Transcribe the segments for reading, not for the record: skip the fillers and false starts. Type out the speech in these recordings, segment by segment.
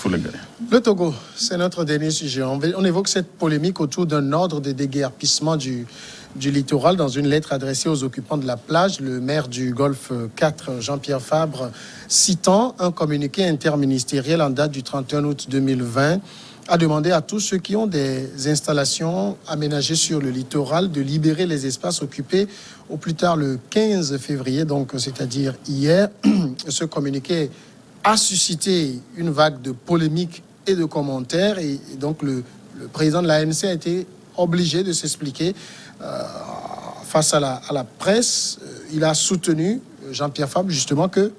Le Togo, c'est notre dernier sujet. On évoque cette polémique autour d'un ordre de déguerpissement du littoral dans une lettre adressée aux occupants de la plage. Le maire du Golfe 4, Jean-Pierre Fabre, citant un communiqué interministériel en date du 31 août 2020, a demandé à tous ceux qui ont des installations aménagées sur le littoral de libérer les espaces occupés au plus tard le 15 février, donc c'est-à-dire hier. Ce communiqué a suscité une vague de polémiques et de commentaires, et donc le président de l'ANC a été obligé de s'expliquer face à la presse. Il a soutenu, Jean-Pierre Fabre, justement, que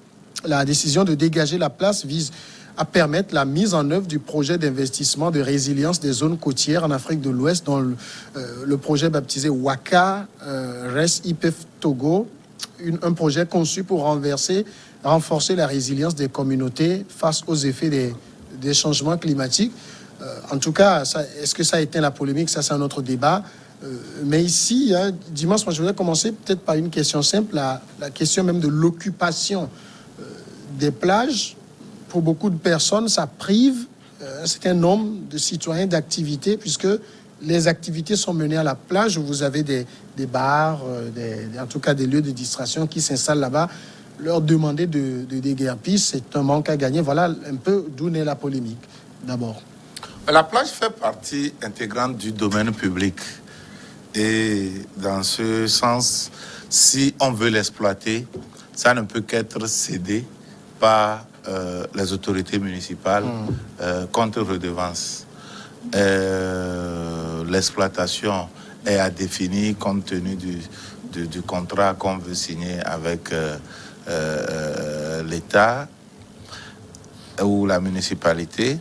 la décision de dégager la place vise à permettre la mise en œuvre du projet d'investissement de résilience des zones côtières en Afrique de l'Ouest, dont le projet baptisé WACA RES IPF Togo, un projet conçu pour renforcer la résilience des communautés face aux effets des changements climatiques. En tout cas, est-ce que ça a éteint la polémique? Ça, c'est un autre débat. Mais ici, dimanche, moi, je voudrais commencer peut-être par une question simple, la question même de l'occupation des plages. Pour beaucoup de personnes, ça prive un certain nombre de citoyens d'activités, puisque les activités sont menées à la plage, où vous avez des bars, en tout cas des lieux de distraction qui s'installent là-bas. Leur demander de déguerpir, c'est un manque à gagner. Voilà un peu d'où naît la polémique, d'abord. La plage fait partie intégrante du domaine public. Et dans ce sens, si on veut l'exploiter, ça ne peut qu'être cédé par les autorités municipales contre redevance. L'exploitation est à définir compte tenu du contrat qu'on veut signer avec l'État ou la municipalité.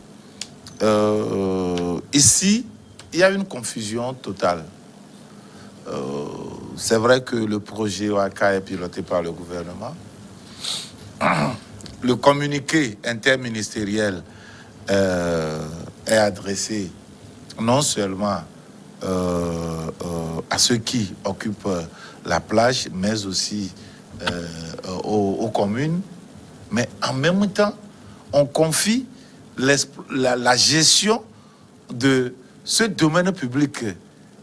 Ici, il y a une confusion totale. C'est vrai que le projet OACA est piloté par le gouvernement. Le communiqué interministériel est adressé non seulement à ceux qui occupent la plage, mais aussi aux communes. Mais en même temps, on confie la gestion de ce domaine public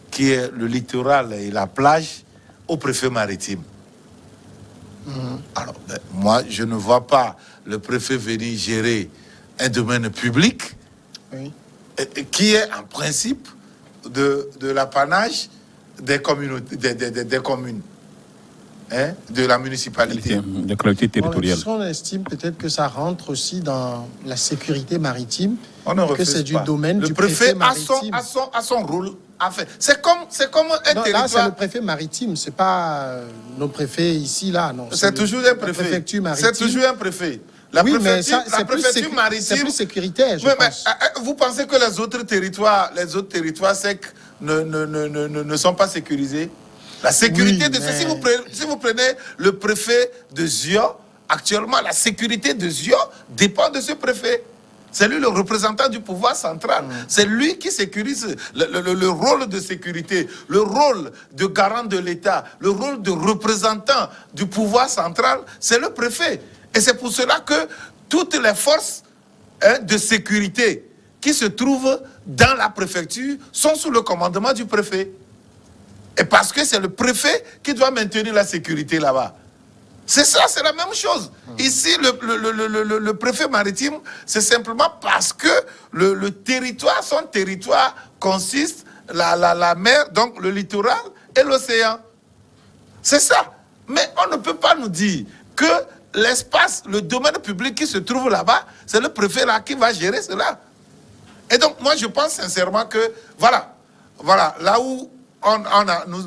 qui est le littoral et la plage au préfet maritime. Alors, moi, je ne vois pas le préfet venir gérer un domaine public qui est en principe de l'apanage des communautés, des communes, de la municipalité. Des collectivités territoriales. On estime peut-être que ça rentre aussi dans la sécurité maritime, que c'est du domaine du préfet maritime. A son rôle. C'est comme un territoire. Là, c'est le préfet maritime, c'est pas nos préfets ici, là. Non, c'est toujours un préfet. C'est toujours un préfet. La préfecture maritime, c'est plus sécuritaire, je pense. Mais, vous pensez que les autres territoires secs ne sont pas sécurisés? La sécurité si vous prenez le préfet de Zio, actuellement, la sécurité de Zio dépend de ce préfet. C'est lui le représentant du pouvoir central. C'est lui qui sécurise le rôle de sécurité, le rôle de garant de l'État, le rôle de représentant du pouvoir central, c'est le préfet. Et c'est pour cela que toutes les forces de sécurité qui se trouvent dans la préfecture sont sous le commandement du préfet. Et parce que c'est le préfet qui doit maintenir la sécurité là-bas. C'est ça, c'est la même chose. Ici, le préfet maritime, c'est simplement parce que le territoire, son territoire consiste la mer, donc le littoral et l'océan. C'est ça. Mais on ne peut pas nous dire que l'espace, le domaine public qui se trouve là-bas, c'est le préfet là qui va gérer cela. Et donc, moi, je pense sincèrement que, voilà, là où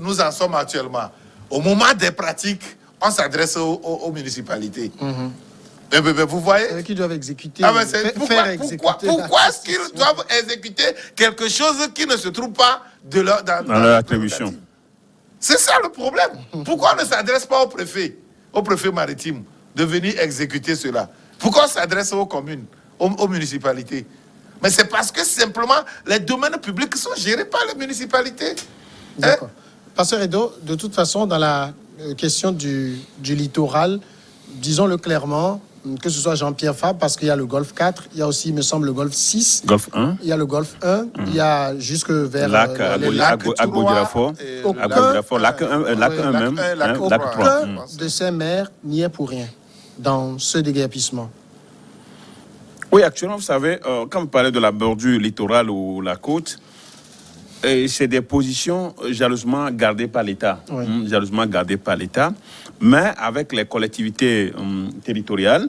nous en sommes actuellement, au moment des pratiques, on s'adresse aux municipalités. Mais vous voyez, qui doivent exécuter. Pourquoi est-ce qu'ils doivent exécuter quelque chose qui ne se trouve pas dans leur attribution? C'est ça le problème. Pourquoi on ne s'adresse pas au préfet maritime de venir exécuter cela? Pourquoi on s'adresse aux communes, aux municipalités? Mais c'est parce que simplement les domaines publics sont gérés par les municipalités. D'accord. Pasteur Edo, de toute façon, dans la question du littoral, disons-le clairement, que ce soit Jean-Pierre Fabre, parce qu'il y a le Golfe 4, il y a aussi, il me semble, le Golfe 6. Golfe 1. Il y a le Golfe 1, il y a jusque vers Lac, les lacs. Agodirafort, lac 1 même, lac 3. Aucun de ces maires n'y est pour rien dans ce déguerpissement. Oui, actuellement, vous savez, quand vous parlez de la bordure littorale ou la côte, c'est des positions jalousement gardées par l'État. Oui. Jalousement gardées par l'État. Mais avec les collectivités territoriales,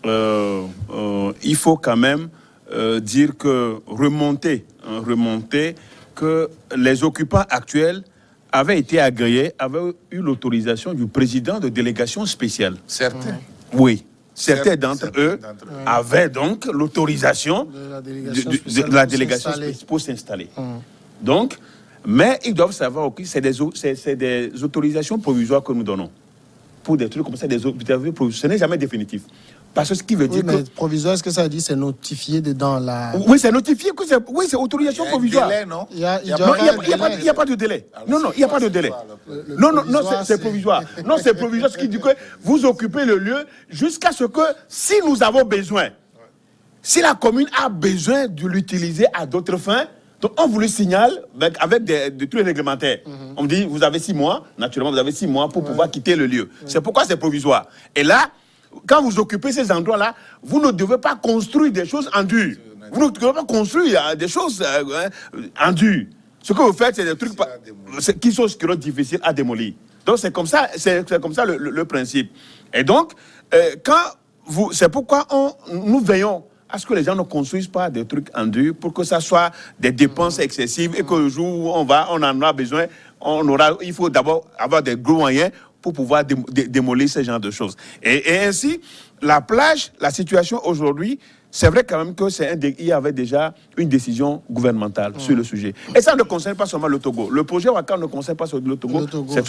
il faut quand même dire que remonter que les occupants actuels avaient été agréés, avaient eu l'autorisation du président de délégation spéciale. Certains. Oui. Certains d'entre eux avaient donc l'autorisation de la délégation pour s'installer. Donc, mais ils doivent savoir que c'est des autorisations provisoires que nous donnons. Pour des trucs comme ça, des autorisations provisoires. Ce n'est jamais définitif. Parce que ce qui veut dire mais que... provisoire, est-ce que ça dit c'est notifié dedans la... Oui, c'est notifié que c'est... Oui, c'est autorisation provisoire. Délai, non? Il y a pas de délai. Non, il n'y a pas de délai. Non, c'est provisoire. Non, c'est provisoire, ce qui dit que vous occupez le lieu jusqu'à ce que, si nous avons besoin, si la commune a besoin de l'utiliser à d'autres fins, donc on vous le signale avec des trucs réglementaires. On me dit, vous avez 6 mois, naturellement, vous avez 6 mois pour pouvoir quitter le lieu. C'est pourquoi c'est provisoire. Et là, quand vous occupez ces endroits-là, vous ne devez pas construire des choses en dur. Vous ne devez pas construire des choses en dur. Ce que vous faites, c'est des trucs qui sont difficiles à démolir. Donc c'est comme ça le principe. Et donc, c'est pourquoi nous veillons à ce que les gens ne construisent pas des trucs en dur pour que ça soit des dépenses excessives et que le jour où on en a besoin, il faut d'abord avoir des gros moyens pour pouvoir démolir ce genre de choses. Et ainsi, la plage, la situation aujourd'hui, c'est vrai quand même qu'il y avait déjà une décision gouvernementale sur le sujet. Et ça ne concerne pas seulement le Togo. Le projet Ouakam ne concerne pas seulement le Togo. C'est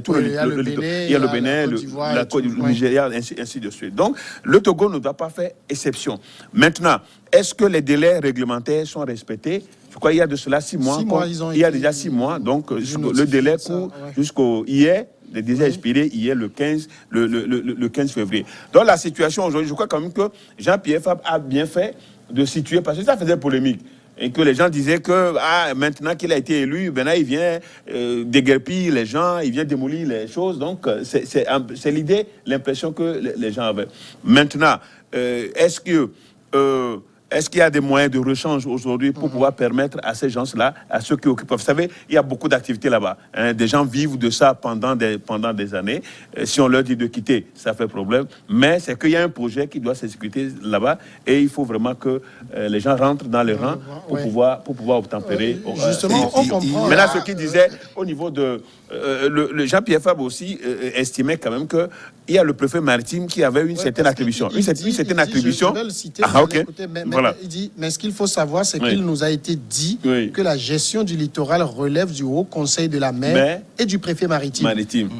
tout il y a le Bénin, la Côte d'Ivoire, le Nigeria, ainsi de suite. Donc, le Togo ne doit pas faire exception. Maintenant, est-ce que les délais réglementaires sont respectés? Je crois qu'il y a de cela 6 mois. Il y a déjà 6 mois. Donc, le délai court jusqu'au hier. Le délai expiré hier le 15 février. Donc la situation aujourd'hui, je crois quand même que Jean-Pierre Fabre a bien fait de situer, parce que ça faisait polémique. Et que les gens disaient que maintenant qu'il a été élu, maintenant il vient déguerpir les gens, il vient démolir les choses. Donc c'est l'idée, l'impression que les gens avaient. Maintenant, est-ce qu'il y a des moyens de rechange aujourd'hui pour pouvoir permettre à ces gens-là, à ceux qui occupent... Vous savez, il y a beaucoup d'activités là-bas. Des gens vivent de ça pendant des années. Si on leur dit de quitter, ça fait problème. Mais c'est qu'il y a un projet qui doit s'exécuter là-bas et il faut vraiment que les gens rentrent dans les rangs pour pouvoir obtempérer. Justement, on comprend. Maintenant, ce qu'il disait au niveau de... le Jean-Pierre Fabre aussi estimait quand même qu'il y a le préfet maritime qui avait une certaine attribution. Une certaine attribution. Je vais le citer, ok. Voilà. Il dit, mais ce qu'il faut savoir, c'est qu'il nous a été dit que la gestion du littoral relève du Haut Conseil de la mer et du préfet maritime.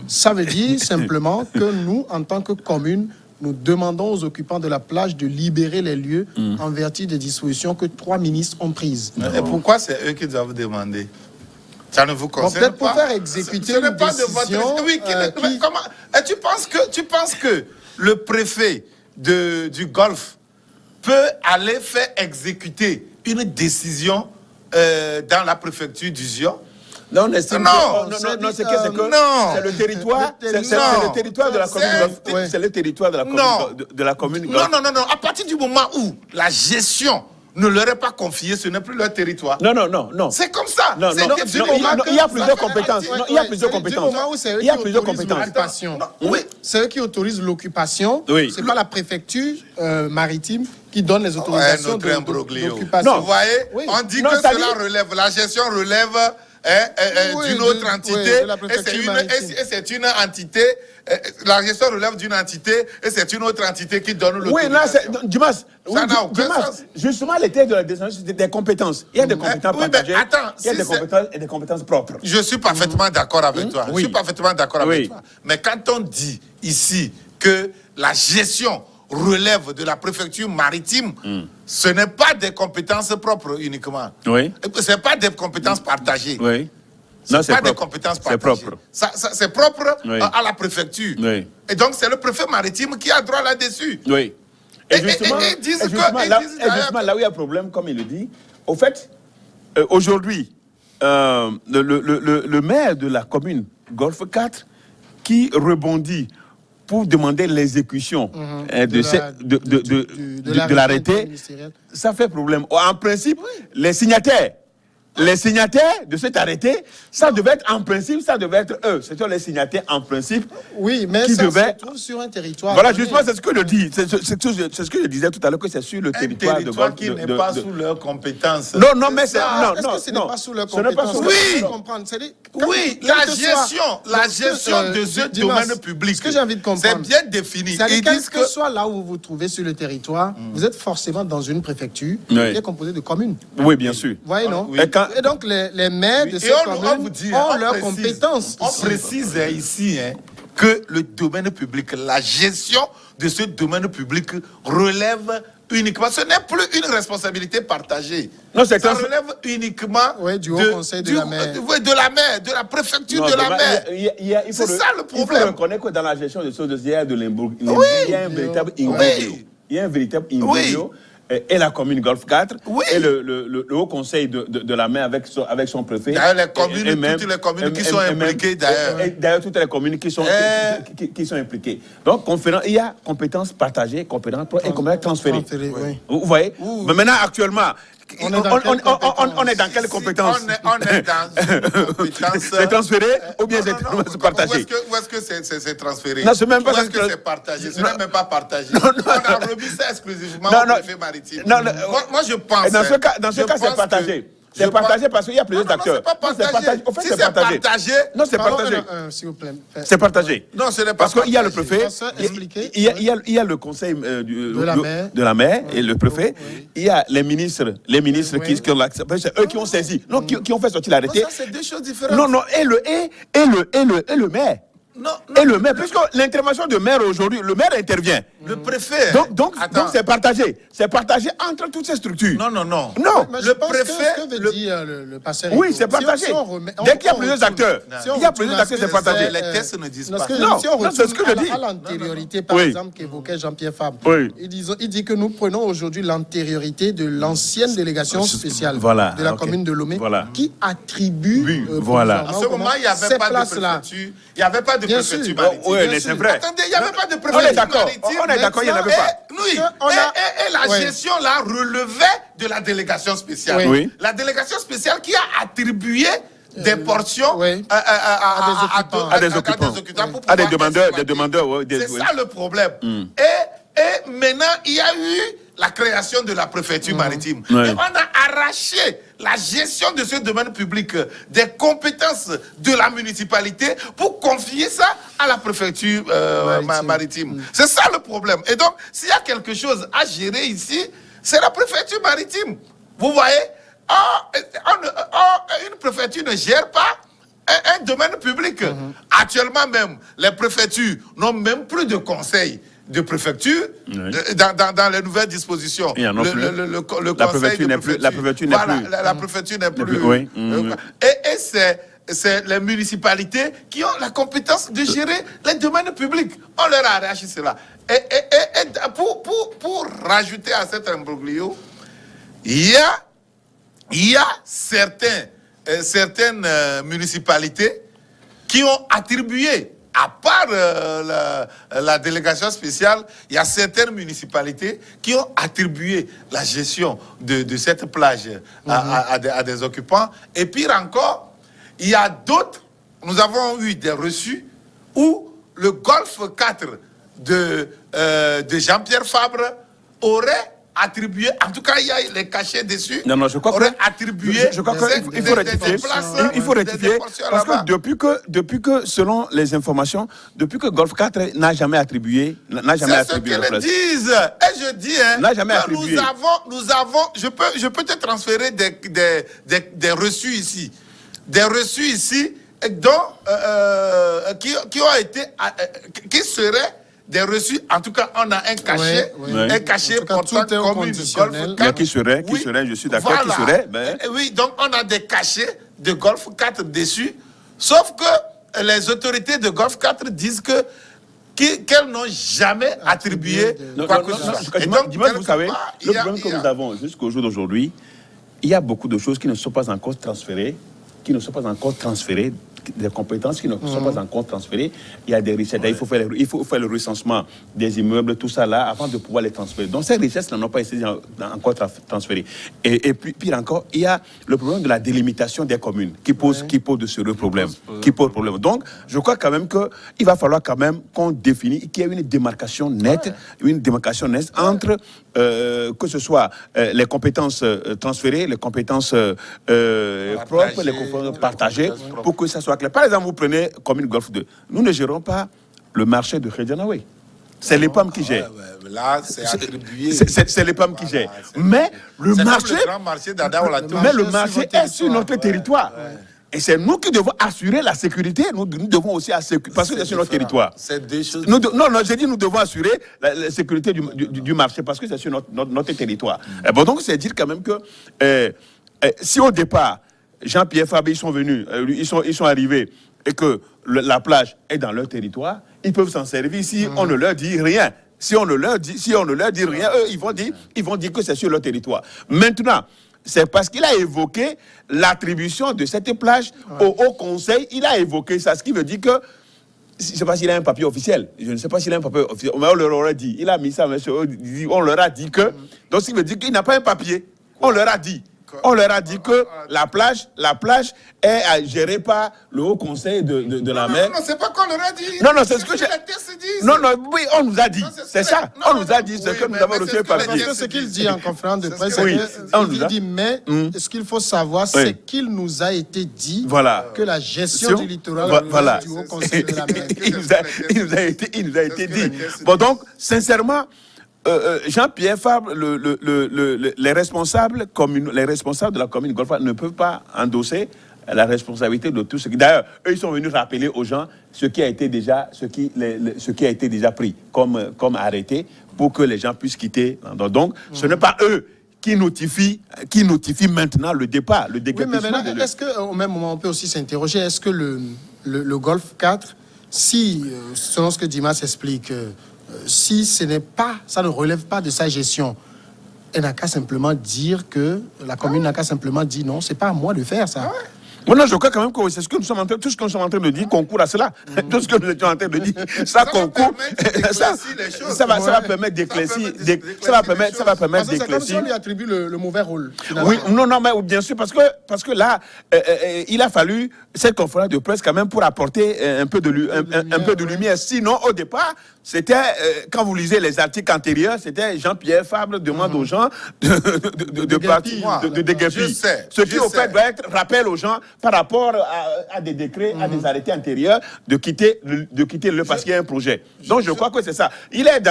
Ça veut dire simplement que nous, en tant que commune, nous demandons aux occupants de la plage de libérer les lieux en vertu des dispositions que 3 ministres ont prises. Et pourquoi c'est eux qui doivent demander? Ça ne vous concerne peut-être pour faire exécuter une décision. Comment? Et tu penses que le préfet du Golfe peut aller faire exécuter une décision dans la préfecture du Zion? Non, c'est le territoire. C'est le territoire de la commune. C'est le territoire de la commune. Non. À partir du moment où la gestion ne leur est pas confiée, ce n'est plus leur territoire. Non. C'est comme ça. Il y a plusieurs compétences. Il y a plusieurs compétences. C'est eux qui autorisent l'occupation. C'est pas la préfecture maritime qui donne les autorisations d'occupation. Vous voyez, on dit que cela relève, la gestion relève d'une autre entité, et c'est une entité, la gestion relève d'une entité, et c'est une autre entité qui donne l'autorisation. Dimas, justement, les terres de la descendance, c'est des compétences. Il y a des compétences partagées, il y a des compétences et des compétences propres. Je suis parfaitement d'accord avec toi. Je suis parfaitement d'accord avec toi. Mais quand on dit ici que la gestion relève de la préfecture maritime, ce n'est pas des compétences propres uniquement. Ce n'est pas des compétences partagées. Non, C'est c'est pas des propre. compétences C'est partagées. propre. C'est propre Oui. à la préfecture. Oui. Et donc, c'est le préfet maritime qui a droit là-dessus. Oui. Et- Et justement, et disent que- justement, et là, disent et justement, d'ailleurs là où il y a problème, comme il le dit, au fait, aujourd'hui, le maire de la commune Golfe 4 qui rebondit pour demander l'exécution de l'arrêté, ça fait problème. En principe, les signataires de cet arrêté, ça devait être en principe, ça devait être eux. C'était les signataires en principe. Oui, mais qui ça devait... se trouve sur un territoire. Voilà, justement, c'est ce que je dis. C'est ce que je disais tout à l'heure, que c'est sur le Un territoire territoire qui n'est pas sous leurs compétences. Non, non, mais c'est... Ah, Non, est-ce non, que ce n'est non. pas sous leur Ce n'est pas compétence? sous- Oui. Comprendre. Oui, la gestion de ce domaine public, Ce que j'ai envie de comprendre, c'est bien défini. c'est-à-dire, Ils quel disent que soit là où vous vous trouvez sur le territoire, vous êtes forcément dans une préfecture qui Oui. est composée de communes. Oui, bien sûr. Vous voyez, non? Oui. Et donc, les maires de Et ces on vous communes dit, ont on leurs précise, compétences. On ici. précise ici que le domaine public, la gestion de ce domaine public relève uniquement, ce n'est plus une responsabilité partagée. Non, c'est ça clair. relève uniquement Oui, du Haut Conseil de la mer. oui, de la mer, de la préfecture Non, de la mer. C'est ça le Il faut problème. reconnaître que dans la gestion de ce dossier, il y a de l'imbroglio. Oui. Il y a un véritable Oui. imbroglio. Il y a un véritable imbroglio. Et la commune Golfe 4 Oui. et le Haut Conseil de la mer avec son préfet. D'ailleurs, les communes, Et même- toutes les communes qui et- sont et même- impliquées, d'ailleurs. et d'ailleurs, toutes les communes qui sont impliquées. Donc, il y a compétences partagées, et compétences transférées. Oui. Vous voyez? Mais maintenant, actuellement, On est dans quelle compétence? on est dans quelle Si compétence? on est dans une compétence. C'est transféré ou bien Non, non, non. c'est partagé? Où est-ce que c'est transféré? Non, c'est même pas Où est-ce que ça. c'est partagé? Ce Non. n'est même pas partagé. Non, non. On a remis ça exclusivement Non, au non. préfet maritime. Non, non. Moi, je pense. Et dans ce cas, je c'est pense partagé. que- C'est je partagé pense- parce qu'il y a plusieurs Non, non, acteurs. c'est pas Non, c'est partagé. Au fait, Si c'est c'est partagé. partagé. Non, c'est Pardon, partagé. s'il vous plaît. C'est partagé. Non, ce n'est pas Parce qu'il y a le partagé. préfet, Ça, expliquez. il y a le conseil de la mer et le préfet, il y a les ministres qui ont l'accepté, c'est eux qui ont saisi, non, qui ont fait sortir l'arrêté. Ça, c'est deux choses différentes. Non, non, et le maire. Non, Et le maire, puisque l'intervention de maire aujourd'hui, le maire intervient. le préfet. Donc Attends. c'est partagé. C'est partagé entre toutes ces structures. Non, non, non. Non. Mais je Le pense préfet, que ce que veut dire le passeur. Oui, c'est partagé. Dès qu'il y a plusieurs acteurs, il y a plusieurs acteurs, c'est partagé. Les tests ne disent pas. Non, Si on non, c'est ce que je retourne dis. à l'antériorité, par Oui. exemple, qu'évoquait Jean-Pierre Fabre, Oui. il dit que nous prenons aujourd'hui l'antériorité de l'ancienne délégation spéciale Voilà, de la ok. commune de Lomé Voilà. qui attribue Oui, voilà. À ce moment, il n'y avait ces pas de places-là. préfecture. Il n'y avait pas de Bien préfecture sûr. maritime. Oui, Bien mais sûr. c'est vrai. Attendez, il n'y avait pas de On est préfecture d'accord. maritime. On est d'accord, il n'y en avait Et, pas. oui, On a- et la Ouais. gestion là relevait de la délégation spéciale. Oui. Oui. La délégation spéciale qui a attribué des portions oui. À des occupants. pour À des pouvoir demandeurs, exploiter. ouais, C'est oui. ça le problème. Et maintenant, il y a eu la création de la préfecture maritime. Ouais. Et on a arraché la gestion de ce domaine public des compétences de la municipalité pour confier ça à la préfecture maritime. C'est ça le problème. Et donc, s'il y a quelque chose à gérer ici, c'est la préfecture maritime. Vous voyez, une préfecture ne gère pas un domaine public. Actuellement même, les préfectures n'ont même plus de conseil de préfecture dans les nouvelles dispositions. Il y en a plus. Le La conseil préfecture de n'est plus- la préfecture n'est Voilà, plus. la préfecture n'est plus. Oui. Et c'est les municipalités qui ont la compétence de gérer les domaines publics. On leur a arraché cela. Et pour rajouter à cet imbroglio, il y a certaines municipalités qui ont attribué, à part la délégation spéciale, il y a certaines municipalités qui ont attribué la gestion de cette plage à des occupants. Et pire encore, il y a d'autres, nous avons eu des reçus où le Golfe 4 de Jean-Pierre Fabre aurait attribué, en tout cas il y a les cachets dessus, Non, je crois aurait attribué je crois qu'il faut rectifier. Il faut rectifier parce que depuis que, selon les informations, depuis que Golfe 4 n'a jamais attribué C'est ce la qu'ils place. disent. Et je dis, N'a jamais que attribué. nous avons, je peux te transférer des reçus ici. Des reçus ici qui ont été, qui seraient des reçus. En tout cas, on a un cachet, Oui, oui. un cachet En tout cas, portant tout est au comme une conditionnel. Golfe Il y a 4. qui serait, je suis d'accord, qui serait. Oui, donc on a des cachets de Golfe 4 dessus, sauf que les autorités de Golfe 4 disent qu'elles n'ont jamais attribué quoi que ce soit. Et donc, vous savez, le problème que nous avons jusqu'au jour d'aujourd'hui, il y a beaucoup de choses qui ne sont pas encore transférées, des compétences qui ne sont pas encore transférées. Il y a des richesses. Il faut faire le recensement des immeubles, tout ça là, avant de pouvoir les transférer. Donc ces richesses n'ont pas été encore transférées. Et puis, pire encore, il y a le problème de la délimitation des communes qui pose de sérieux problèmes. Donc, je crois quand même qu'il va falloir quand même qu'on définisse, qu'il y ait une démarcation nette, entre que ce soit les compétences transférées, les compétences propres, les compétences partagées, pour que ça soit clair. Par exemple, vous prenez commune Golfe 2. Nous ne gérons pas le marché de Khedjanaoui. C'est l'EPAM qui gère. Là, c'est attribué. C'est l'EPAM qui gère. Mais le marché, est sur notre territoire. Et c'est nous qui devons assurer la sécurité. Nous devons aussi assurer, parce que c'est sur notre territoire. C'est deux choses. Non, j'ai dit nous devons assurer la sécurité du marché parce que c'est sur notre territoire. Bon, donc, c'est dire quand même que si au départ, Jean-Pierre Fabre, ils sont venus, ils sont arrivés et que la plage est dans leur territoire, ils peuvent s'en servir si on ne leur dit rien. Si on ne leur dit rien, eux, ils vont dire que c'est sur leur territoire. Maintenant, c'est parce qu'il a évoqué l'attribution de cette plage au Haut Conseil. Il a évoqué ça, ce qui veut dire que je ne sais pas s'il a un papier officiel. Je ne sais pas s'il a un papier officiel. Mais on leur aurait dit. Il a mis ça, on leur a dit que. Donc, ce qui veut dire qu'il n'a pas un papier. On leur a dit. On leur a dit que la plage est gérée par le Haut Conseil de la mer. Non, c'est pas qu'on leur a dit. Non, c'est ce que j'ai. Non, oui, on nous a dit. C'est ça. On nous a dit ce que nous avons reçu le papier. Parce que ce qu'il dit en conférence de presse, il dit, mais ce qu'il faut savoir, c'est qu'il nous a été dit que la gestion du littoral du Haut Conseil de la mer. Il nous a été dit. Bon, donc, sincèrement, Jean-Pierre Fabre, les responsables de la commune Golfe ne peuvent pas endosser la responsabilité de tout ce qui... D'ailleurs, eux, ils sont venus rappeler aux gens ce qui a été déjà pris comme arrêté pour que les gens puissent quitter. Donc, ce n'est pas eux qui notifient maintenant le départ, le déguerpissement. Oui, mais maintenant, est-ce qu'au même moment, on peut aussi s'interroger, est-ce que le Golfe 4, si, selon ce que Dimas explique, si ça ne relève pas de sa gestion, elle n'a qu'à simplement dire que la commune n'a qu'à simplement dire non, c'est pas à moi de faire ça. Non, je crois quand même que c'est ce que nous sommes en train, tout ce que nous sommes en train de dire concourt à cela. Tout ce que nous étions en train de dire, ça concourt. Ça va permettre d'éclaircir. Ça va permettre d'éclaircir. C'est comme si on lui attribue le mauvais rôle. Oui, non, mais bien sûr, parce que là, il a fallu cette conférence de presse quand même pour apporter un peu de lumière. Sinon, au départ, c'était, quand vous lisez les articles antérieurs, c'était Jean-Pierre Fabre demande aux gens de partir, de déguerpir. Ce qui, au fait, doit être rappel aux gens par rapport à des décrets, à des arrêtés antérieurs, de quitter le parce qu'il y a un projet. Donc, je crois que c'est ça. Il est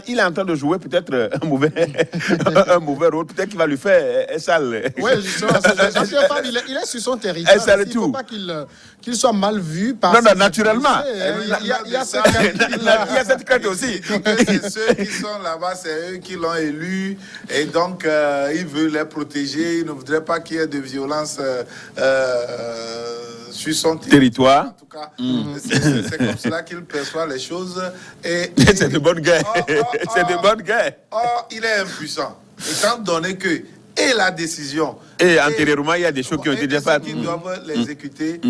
il est en train de jouer peut-être un mauvais rôle. Peut-être qu'il va lui faire un sale. Oui, justement. Jean-Pierre Fabre, il est sur son territoire. Il ne faut pas qu'il soit mal vu par... Non, naturellement. Il y a cette crainte aussi. Ceux qui sont là-bas, c'est eux qui l'ont élu. Et donc, il veut les protéger. Il ne voudrait pas qu'il y ait de violence sur son territoire. En tout cas, c'est comme cela qu'il perçoit les choses. C'est de bonne guerre. C'est de bonne guerre. Or, il est impuissant. Étant donné que la décision... Et antérieurement, il y a des choses qui ont été déjà faites. Qui doivent l'exécuter.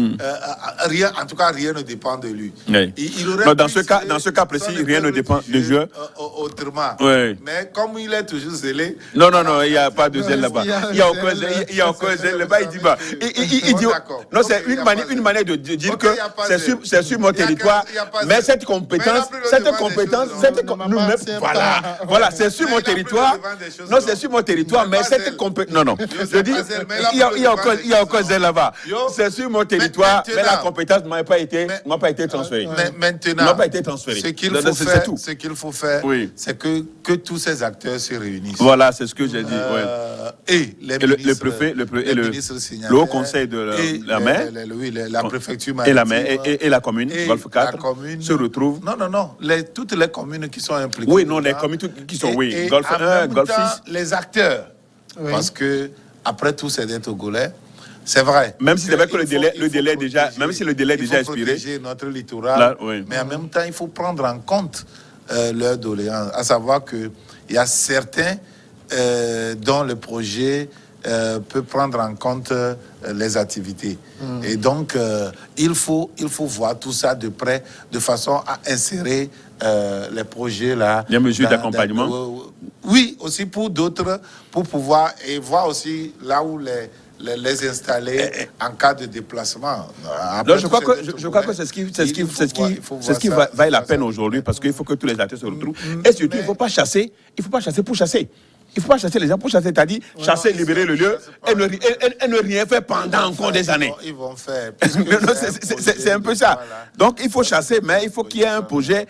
Rien, en tout cas, rien ne dépend de lui. Oui. Dans ce cas précis, rien ne dépend de Dieu. Autrement. Oui. Mais comme il est toujours zélé... Non, il n'y a pas de zèle là-bas. Il y a encore zèle là-bas. Il dit pas. Il dit... Non, c'est une manière de dire que c'est sur mon territoire. Mais cette compétence... Voilà, c'est sur mon territoire. Non, c'est sur mon territoire, mais cette compétence... Non. Je dis, il y a encore zèle là-bas. C'est sur mon territoire, mais la compétence ne m'a pas été transférée. Maintenant, n'a pas été transférée. Ce qu'il faut faire, c'est que tous ces acteurs se réunissent. Voilà, c'est ce que j'ai dit. Et le préfet, le Haut Conseil de la mer, la préfecture et la mer et la commune, Golfe 4, se retrouvent. Non, toutes les communes qui sont impliquées. Oui, non, les communes qui sont, Golfe 1, Golfe 6. Les acteurs, parce que après tout, c'est des Togolais. C'est vrai. Même si c'est vrai que le délai déjà, même si le délai est déjà expiré. Il faut protéger notre littoral, Là, oui. mais en même temps, il faut prendre en compte leurs doléances. À savoir qu'il y a certains dont le projet peut prendre en compte les activités. Et donc, il faut voir tout ça de près, de façon à insérer les projets là. Les mesures d'accompagnement. Oui, aussi pour d'autres, pour pouvoir et voir aussi là où les installer en cas de déplacement. Non, je crois que c'est ce qui vaille la peine aujourd'hui, parce qu'il faut que tous les acteurs se retrouvent. Et surtout, il ne faut pas chasser pour chasser. Il ne faut pas chasser les gens pour chasser, c'est-à-dire chasser, libérer le lieu et ne rien faire pendant encore des années. Ils vont faire. C'est un peu ça. Voilà. Donc il faut chasser, mais il faut qu'il y ait un projet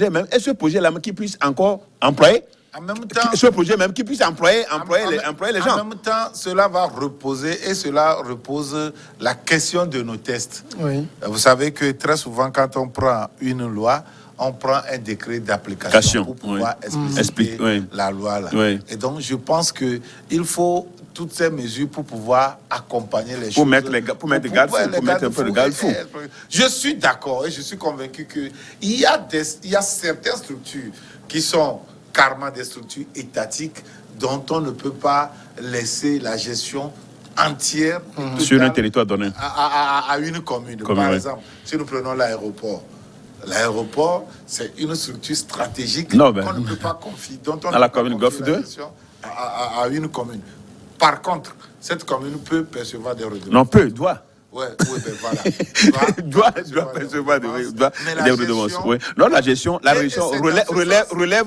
même, et ce projet-là qui puisse encore employer. En même temps, Ce projet même qui puisse employer les gens. En même temps, cela va reposer et cela repose la question de nos tests. Oui. Vous savez que très souvent, quand on prend une loi, on prend un décret d'application pour pouvoir expliquer la loi. Là. Oui. Et donc, je pense qu'il faut toutes ces mesures pour pouvoir accompagner les pour choses. Mettre un peu de garde-fou. Je suis d'accord et je suis convaincu qu'il y a certaines structures qui sont carrément des structures étatiques dont on ne peut pas laisser la gestion entière sur un territoire donné à une commune. Par exemple, si nous prenons l'aéroport, c'est une structure stratégique qu'on ne peut pas confier, dont on à la commune Golfe 2 à une commune. Par contre, cette commune peut percevoir des redevances. Non, doit. Oui, ben voilà. doit percevoir des redevances. Oui. Non, la gestion relève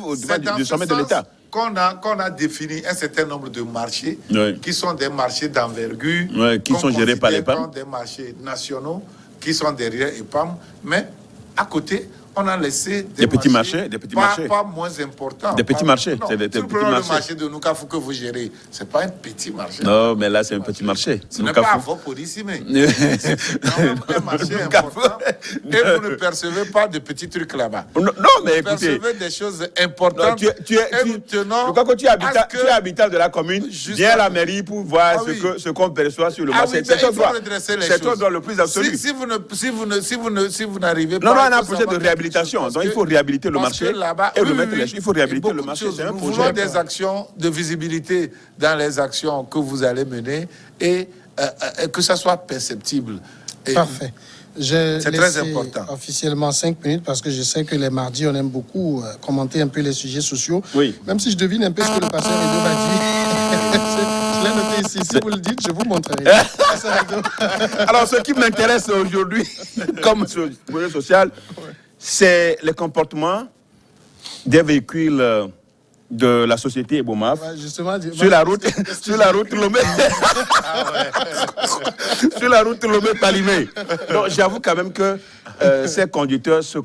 du sommet de l'État. Qu'on a défini un certain nombre de marchés qui sont des marchés d'envergure, qui sont gérés par l'EPAM, des marchés nationaux qui sont derrière l'EPAM, mais à côté, on a laissé des petits marchés, pas moins importants. Des petits marchés. C'est des petits marchés. Le marché de Nukafu que vous gérez, c'est pas un petit marché. Non, mais là, c'est un petit marché. Ce n'est pas à vos policiers, mais c'est un marché important. Et vous ne percevez pas de petits trucs là-bas. Non, mais écoutez. Vous percevez des choses importantes. Je crois que tu es habitant de la commune. Viens à la mairie pour voir ce qu'on perçoit sur le marché. C'est ton droit le plus absolu. Si vous n'arrivez pas... Non, on a un projet de réhabilitation. Donc il faut réhabiliter le marché et remettre les choses. Il faut réhabiliter le marché. C'est un projet. Nous voulons des actions de visibilité dans les actions que vous allez mener et que ça soit perceptible. Parfait. C'est très important. Officiellement 5 minutes parce que je sais que les mardis, on aime beaucoup commenter un peu les sujets sociaux. Oui. Même si je devine un peu ce que le pasteur Edo va dire. Je l'ai noté ici. Si vous le dites, je vous montrerai. Alors, ce qui m'intéresse aujourd'hui, comme projet social, c'est le comportement des véhicules de la société Ebomaf sur la route Lomé. Sur la route Lomé-Palimé. Donc, j'avoue quand même que ces conducteurs se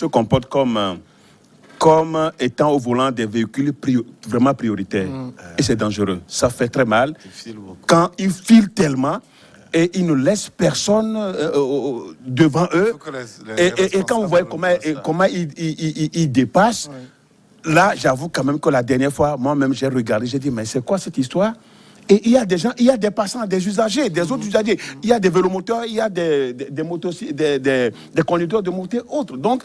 comportent comme étant au volant des véhicules vraiment prioritaires. Et c'est dangereux. Ça fait très mal. Quand ils filent tellement et ils ne laissent personne devant eux. Et quand vous voyez comment ils dépassent, là, j'avoue quand même que la dernière fois, moi-même, j'ai regardé, j'ai dit, mais c'est quoi cette histoire? Et il y a des gens, il y a des passants, des usagers, des autres usagers. Il y a des vélomoteurs, il y a des conducteurs de motos autres. Donc,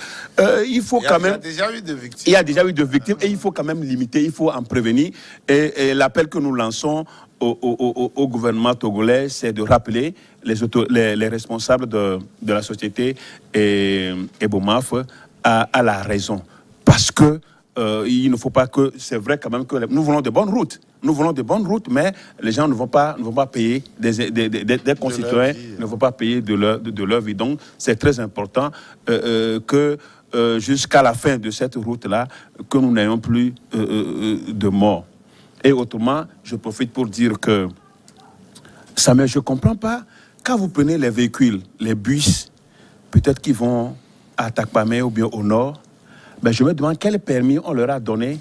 il faut quand même... Il y a déjà eu de victimes. Il y a déjà eu de victimes et il faut quand même limiter, il faut en prévenir. Et l'appel que nous lançons au gouvernement togolais, c'est de rappeler les responsables de la société et Bomaf à la raison. Parce que il ne faut pas que... C'est vrai quand même que nous voulons de bonnes routes. Nous voulons de bonnes routes, mais les gens ne vont pas payer, des concitoyens ne vont pas payer de leur vie. Donc, c'est très important que jusqu'à la fin de cette route-là, que nous n'ayons plus de morts. Et autrement, je profite pour dire que, Samuel, je ne comprends pas, quand vous prenez les véhicules, les bus, peut-être qu'ils vont à Takpamé ou bien au nord, ben je me demande quel permis on leur a donné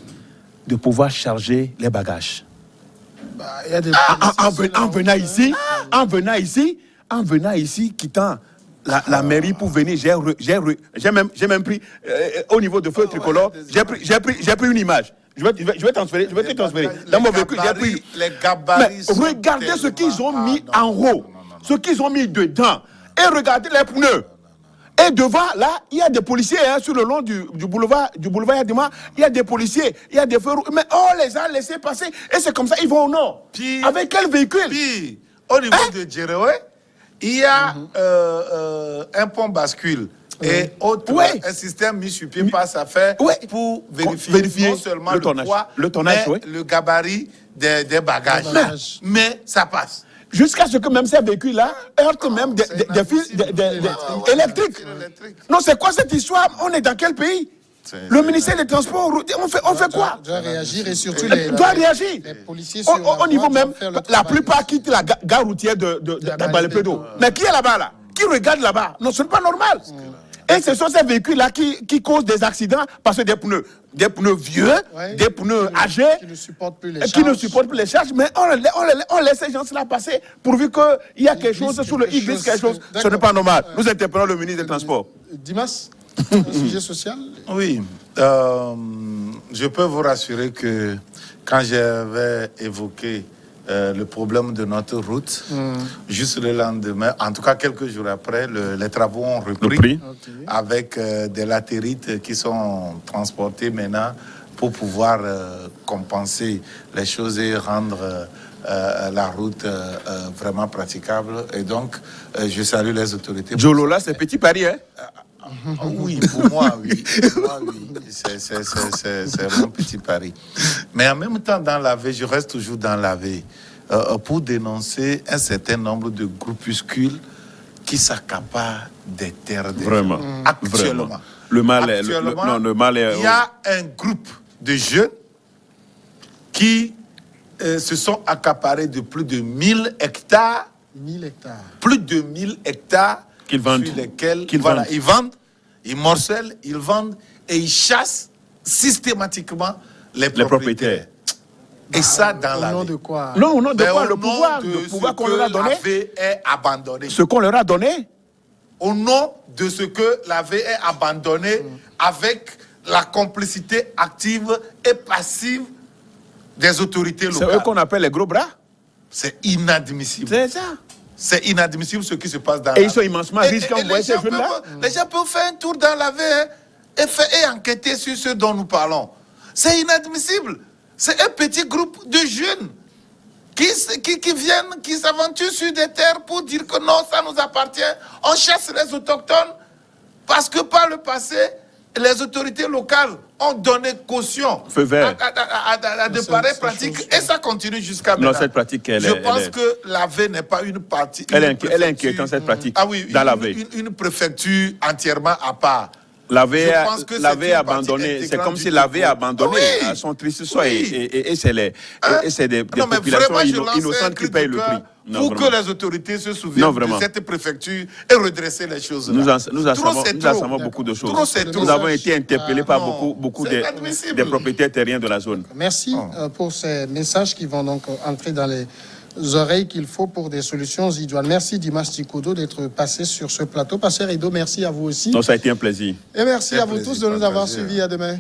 de pouvoir charger les bagages. En venant ici, quittant la mairie pour venir, j'ai même pris, au niveau de feu tricolore, j'ai pris une image. Je vais te transférer. Dans mon véhicule, j'ai pris. Les gabarits. Mais regardez ce qu'ils ont mis en haut. ce qu'ils ont mis dedans. Et regardez les pneus. Et devant, là, il y a des policiers sur le long du boulevard Yadima. Il y a des policiers, il y a des feux rouges. Mais on les a laissés passer. Et c'est comme ça, ils vont au nord. Puis, avec quel véhicule? Puis, au niveau de Djerewe, il y a un pont bascule. Et autre, un système mis sur pied par sa faire pour vérifier non seulement le poids, tonnage, mais le gabarit des bagages. Mais ça passe. Jusqu'à ce que même ces véhicules-là heurtent même des fils électriques. Non, c'est quoi cette histoire? On est dans quel pays? Le ministère des Transports, on fait quoi? Doit réagir et surtout les policiers au niveau même, la plupart quittent la gare routière de Balepédo. Mais qui est là-bas là? Qui regarde là-bas? Non, ce n'est pas normal. Et ce sont ces véhicules-là qui causent des accidents parce que des pneus vieux, des pneus âgés, qui ne supportent plus les charges. Mais on laisse ces gens-là passer pourvu qu'il y a quelque chose sur le glisse quelque chose. Ce n'est pas normal. Nous interpellons le ministre des Transports. Dimas, un sujet social? Oui. Je peux vous rassurer que quand j'avais évoqué le problème de notre route, juste le lendemain, en tout cas quelques jours après, les travaux ont repris avec des latérites qui sont transportés maintenant pour pouvoir compenser les choses et rendre la route vraiment praticable. Et donc, je salue les autorités. Jolola, c'est Petit Paris, hein? Oui, pour moi, oui. C'est mon petit pari. Mais en même temps, dans la veille, je reste toujours dans la veille pour dénoncer un certain nombre de groupuscules qui s'accaparent des terres des gens. Actuellement. Vraiment. Le mal est... le mal est... Il y a un groupe de jeunes qui se sont accaparés de plus de 1000 hectares. 1000 hectares. Plus de 1000 hectares qu'ils vendent. Sur lesquels ils vendent, ils morcellent, ils vendent et ils chassent systématiquement les propriétaires. Et ça dans la au nom de quoi? Non, au nom de quoi? Le pouvoir qu'on leur a donné. Est abandonné. Ce qu'on leur a donné. Au nom de ce que la vie est abandonnée avec la complicité active et passive des autorités locales. C'est eux qu'on appelle les gros bras. C'est inadmissible. C'est ça. C'est inadmissible ce qui se passe dans la vie. Et ils sont immensement riches quand vous voyez ces jeunes-là. Les gens peuvent faire un tour dans la vie et enquêter sur ce dont nous parlons. C'est inadmissible. C'est un petit groupe de jeunes qui viennent, qui s'aventurent sur des terres pour dire que non, ça nous appartient. On chasse les autochtones parce que par le passé, les autorités locales ont donné caution à de pareilles pratiques et ça continue jusqu'à maintenant. Non, cette pratique, je pense que la V n'est pas une partie. Elle est inquiétante, cette pratique. Ah oui, dans la V. Une préfecture entièrement à part. La V est abandonnée. C'est comme si la V est abandonnée à son triste sort. Et c'est des populations innocentes qui payent le prix. Pour que les autorités se souviennent de cette préfecture et redresser les choses. Nous en savons beaucoup de choses. Nous avons été interpellés par beaucoup des propriétaires terriens de la zone. Merci pour ces messages qui vont donc entrer dans les oreilles qu'il faut pour des solutions idoines. Merci Dimas Tikodo d'être passé sur ce plateau. Pasteur Edo, merci à vous aussi. Non, ça a été un plaisir. Et merci à vous tous de nous avoir suivis. À demain.